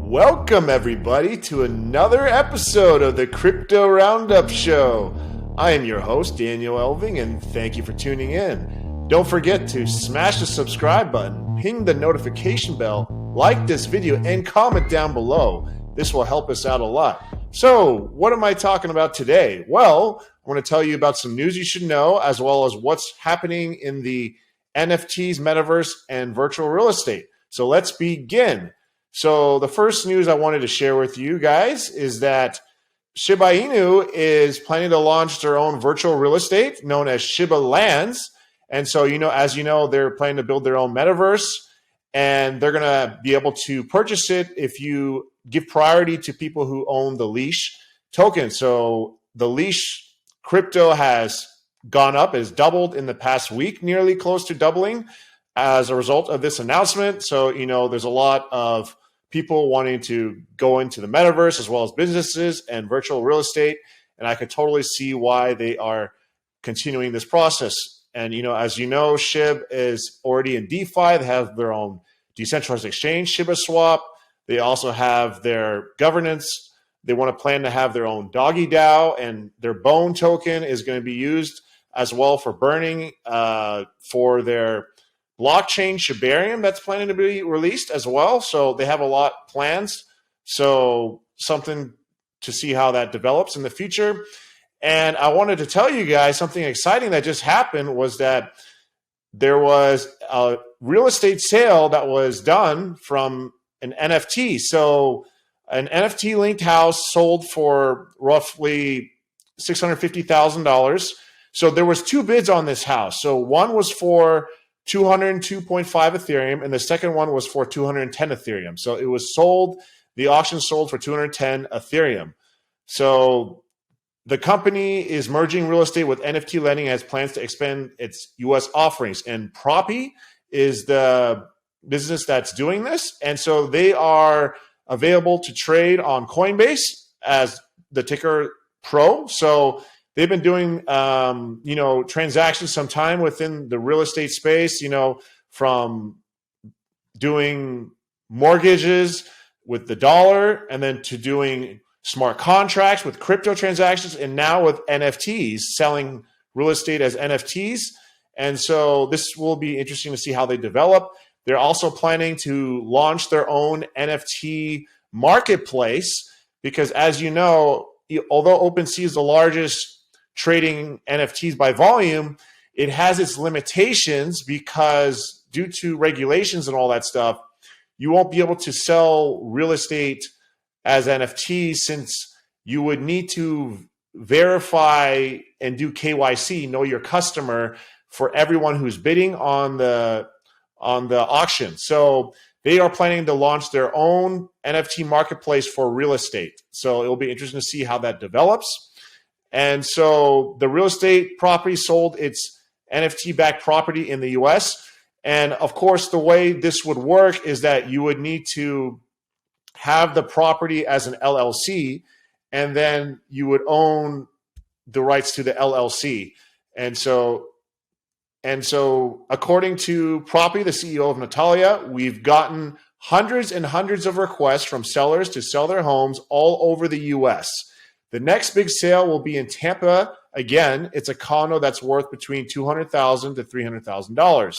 Welcome, everybody, to another episode of the Crypto Roundup Show. I am your host, Daniel Elving, and thank you for tuning in. Don't forget to smash the subscribe button, ping the notification bell, like this video, and comment down below. This will help us out a lot. So, what am I talking about today? Well, I want to tell you about some news you should know, as well as what's happening in the NFTs, metaverse, and virtual real estate. So let's begin. So the first news I wanted to share with you guys is that Shiba Inu is planning to launch their own virtual real estate known as Shiba Lands. And so, as you know, they're planning to build their own metaverse, and they're going to be able to purchase it if you give priority to people who own the leash token. So the leash crypto has gone up, has doubled in the past week, nearly close to doubling as a result of this announcement. So, there's a lot of people wanting to go into the metaverse as well as businesses and virtual real estate. And I could totally see why they are continuing this process. And, as you know, SHIB is already in DeFi. They have their own decentralized exchange, Shiba Swap. They also have their governance. They want to plan to have their own doggy DAO, and their Bone token is going to be used as well for burning for their blockchain Shibarium that's planning to be released as well. So they have a lot plans. So something to see how that develops in the future. And I wanted to tell you guys something exciting that just happened was that there was a real estate sale that was done from an NFT. So an NFT linked house sold for roughly $650,000. So there was two bids on this house. So one was for 202.5 Ethereum, and the second one was for 210 Ethereum. So it was sold, the auction sold for 210 Ethereum. So the company is merging real estate with NFT lending and has plans to expand its US offerings. And Proppy is the business that's doing this. And so they are available to trade on Coinbase as the ticker PRO. So they've been doing, transactions sometime within the real estate space, from doing mortgages with the dollar and then to doing smart contracts with crypto transactions and now with NFTs, selling real estate as NFTs. And so this will be interesting to see how they develop. They're also planning to launch their own NFT marketplace because, as you know, although OpenSea is the largest trading NFTs by volume, it has its limitations because due to regulations and all that stuff, you won't be able to sell real estate as NFTs since you would need to verify and do KYC, know your customer, for everyone who's bidding on the auction. So they are planning to launch their own NFT marketplace for real estate. So it'll be interesting to see how that develops. And so the real estate property sold its NFT-backed property in the US. And of course, the way this would work is that you would need to have the property as an LLC, and then you would own the rights to the LLC. And so according to Proppy, the CEO of Natalia, we've gotten hundreds and hundreds of requests from sellers to sell their homes all over the US. The next big sale will be in Tampa. Again, it's a condo that's worth between $200,000 to $300,000.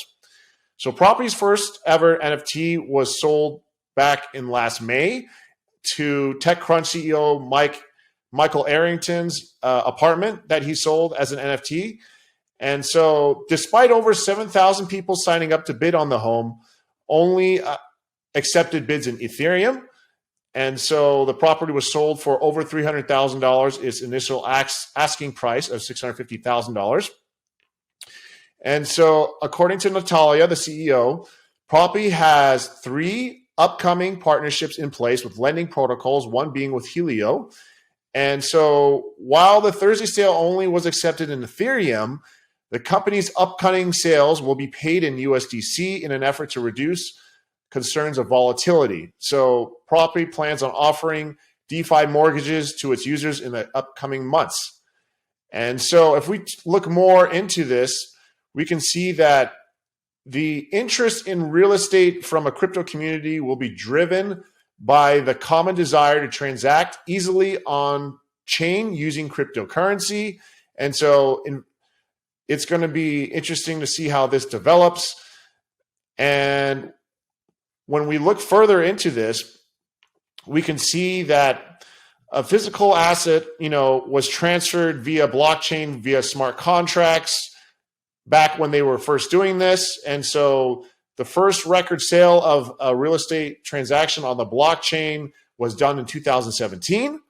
So Proppy's first ever NFT was sold back in last May to TechCrunch CEO Michael Arrington's apartment that he sold as an NFT. And so despite over 7,000 people signing up to bid on the home, only accepted bids in Ethereum. And so the property was sold for over $300,000, its initial asking price of $650,000. And so according to Natalia, the CEO, Proppy has 3 upcoming partnerships in place with lending protocols, one being with Helio. And so while the Thursday sale only was accepted in Ethereum, the company's upcoming sales will be paid in USDC in an effort to reduce concerns of volatility. So Proppy plans on offering DeFi mortgages to its users in the upcoming months. And so if we look more into this, we can see that the interest in real estate from a crypto community will be driven by the common desire to transact easily on chain using cryptocurrency. And so it's going to be interesting to see how this develops. And when we look further into this, we can see that a physical asset, was transferred via blockchain, via smart contracts back when they were first doing this. And so the first record sale of a real estate transaction on the blockchain was done in 2017.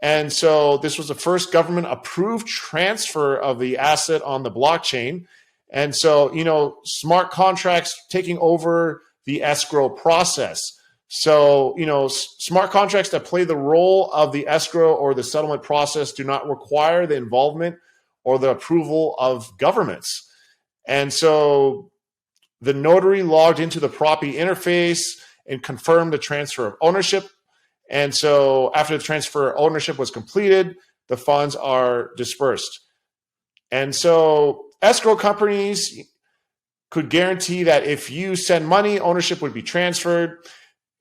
And so this was the first government approved transfer of the asset on the blockchain. And so, smart contracts taking over the escrow process. So, smart contracts that play the role of the escrow or the settlement process do not require the involvement or the approval of governments. And so the notary logged into the property interface and confirmed the transfer of ownership. And so after the transfer of ownership was completed, the funds are dispersed. And so escrow companies could guarantee that if you send money, ownership would be transferred.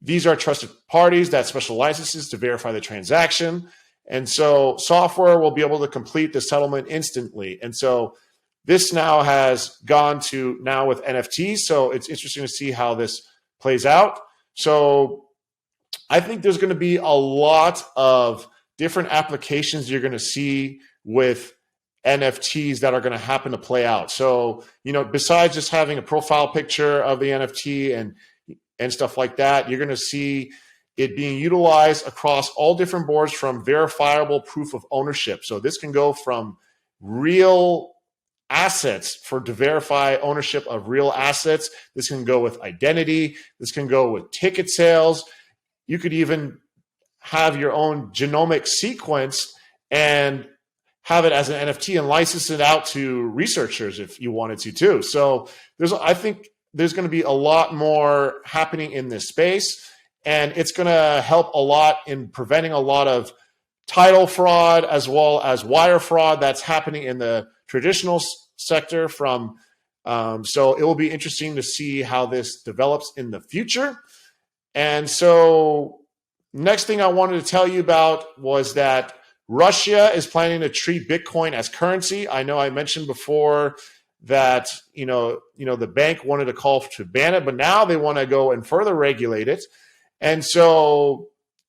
These are trusted parties that special licenses to verify the transaction. And so software will be able to complete the settlement instantly. And so this now has gone to now with NFTs. So it's interesting to see how this plays out. So I think there's going to be a lot of different applications you're going to see with NFTs that are going to happen to play out. So, besides just having a profile picture of the NFT and stuff like that, you're going to see it being utilized across all different boards from verifiable proof of ownership. So this can go from real assets to verify ownership of real assets. This can go with identity. This can go with ticket sales. You could even have your own genomic sequence and have it as an NFT and license it out to researchers if you wanted to too. So I think there's going to be a lot more happening in this space, and it's going to help a lot in preventing a lot of title fraud as well as wire fraud that's happening in the traditional sector so it will be interesting to see how this develops in the future. And so next thing I wanted to tell you about was that Russia is planning to treat Bitcoin as currency. I know I mentioned before that, the bank wanted to call to ban it, but now they want to go and further regulate it. And so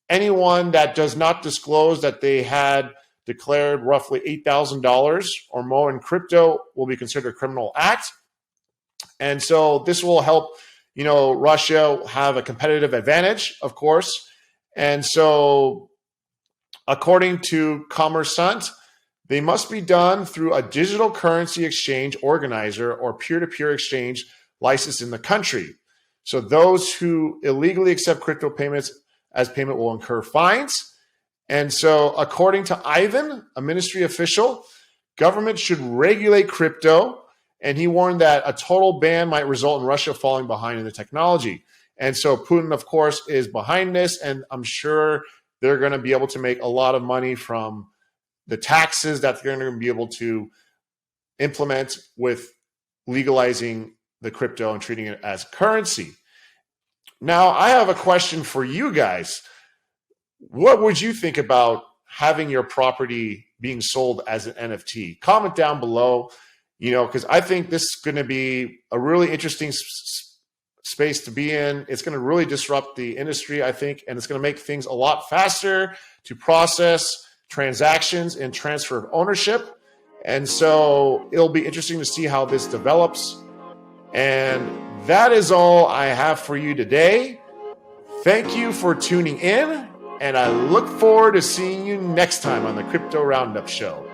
anyone that does not disclose that they had declared roughly $8,000 or more in crypto will be considered a criminal act. And so this will help, Russia have a competitive advantage, of course. And so according to Commerçant, they must be done through a digital currency exchange organizer or peer-to-peer exchange licensed in the country. So those who illegally accept crypto payments as payment will incur fines. And so according to Ivan, a ministry official, government should regulate crypto. And he warned that a total ban might result in Russia falling behind in the technology. And so Putin, of course, is behind this. And I'm sure they're going to be able to make a lot of money from the taxes that they're going to be able to implement with legalizing the crypto and treating it as currency. Now, I have a question for you guys. What would you think about having your property being sold as an NFT? Comment down below, because I think this is going to be a really interesting space to be in. It's going to really disrupt the industry, I think, and it's going to make things a lot faster to process transactions and transfer of ownership. And so it'll be interesting to see how this develops. And that is all I have for you today. Thank you for tuning in, and I look forward to seeing you next time on the Crypto Roundup Show.